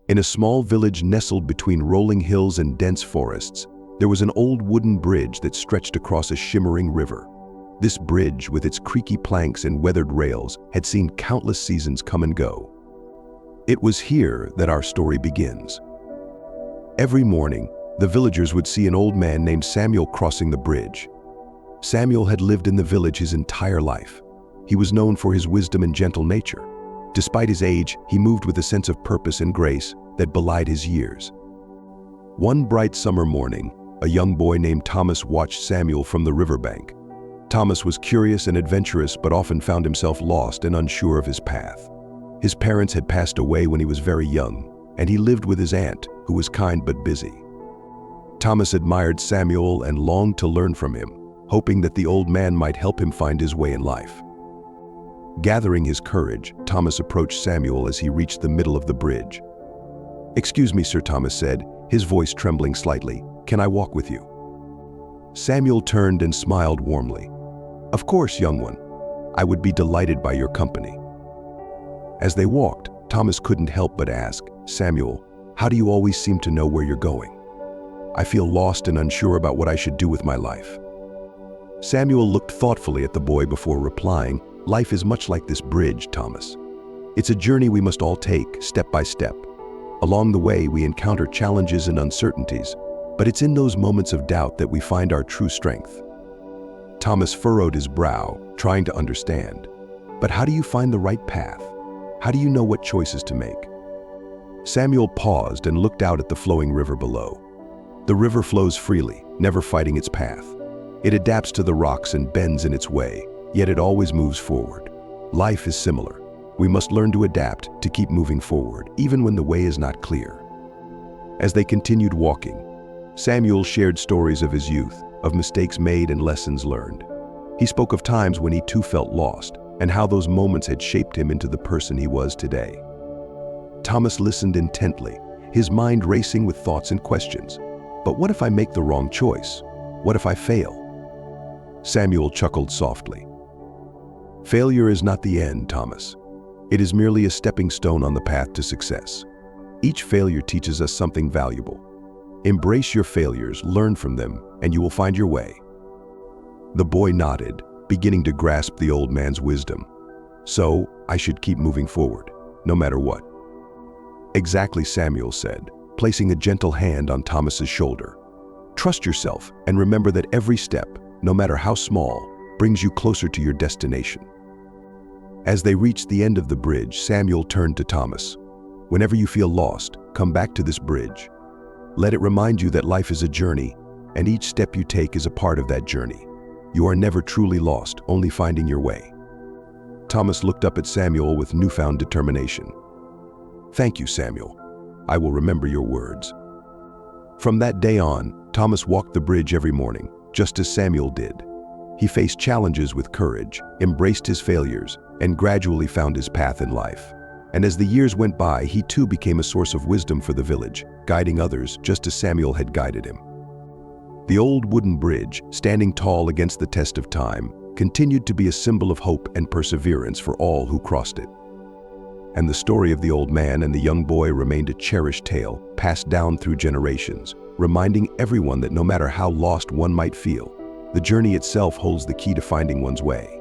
In a small village nestled between rolling hills and dense forests, there was an old wooden bridge that stretched across a shimmering river. This bridge, with its creaky planks and weathered rails, had seen countless seasons come and go. It was here that our story begins. Every morning, the villagers would see an old man named Samuel crossing the bridge. Samuel had lived in the village his entire life. He was known for his wisdom and gentle nature. Despite his age, he moved with a sense of purpose and grace that belied his years. One bright summer morning, a young boy named Thomas watched Samuel from the riverbank. Thomas was curious and adventurous, but often found himself lost and unsure of his path. His parents had passed away when he was very young, and he lived with his aunt, who was kind but busy. Thomas admired Samuel and longed to learn from him, hoping that the old man might help him find his way in life. Gathering his courage, Thomas approached Samuel as he reached the middle of the bridge. "Excuse me, sir," Thomas said, his voice trembling slightly. "Can I walk with you?" Samuel turned and smiled warmly. "Of course, young one. I would be delighted by your company." As they walked, Thomas couldn't help but ask, "Samuel, how do you always seem to know where you're going? I feel lost and unsure about what I should do with my life." Samuel looked thoughtfully at the boy before replying, "Life is much like this bridge, Thomas. It's a journey we must all take, step by step. Along the way, we encounter challenges and uncertainties, but it's in those moments of doubt that we find our true strength." Thomas furrowed his brow, trying to understand. "But how do you find the right path? How do you know what choices to make?" Samuel paused and looked out at the flowing river below. The river flows freely, never fighting its path. It adapts to the rocks and bends in its way, yet it always moves forward. Life is similar. We must learn to adapt, to keep moving forward, even when the way is not clear. As they continued walking, Samuel shared stories of his youth, of mistakes made and lessons learned. He spoke of times when he too felt lost, and how those moments had shaped him into the person he was today. Thomas listened intently, his mind racing with thoughts and questions. "But what if I make the wrong choice? What if I fail?" Samuel chuckled softly. "Failure is not the end, Thomas. It is merely a stepping stone on the path to success. Each failure teaches us something valuable. Embrace your failures, learn from them, and you will find your way." The boy nodded, beginning to grasp the old man's wisdom. "So, I should keep moving forward, no matter what." "Exactly," Samuel said, placing a gentle hand on Thomas's shoulder. "Trust yourself and remember that every step, no matter how small, brings you closer to your destination." As they reached the end of the bridge, Samuel turned to Thomas. "Whenever you feel lost, come back to this bridge. Let it remind you that life is a journey, and each step you take is a part of that journey. You are never truly lost, only finding your way." Thomas looked up at Samuel with newfound determination. "Thank you, Samuel. I will remember your words." From that day on, Thomas walked the bridge every morning, just as Samuel did. He faced challenges with courage, embraced his failures, and gradually found his path in life. And as the years went by, he too became a source of wisdom for the village, guiding others just as Samuel had guided him. The old wooden bridge, standing tall against the test of time, continued to be a symbol of hope and perseverance for all who crossed it. And the story of the old man and the young boy remained a cherished tale, passed down through generations, reminding everyone that no matter how lost one might feel, the journey itself holds the key to finding one's way.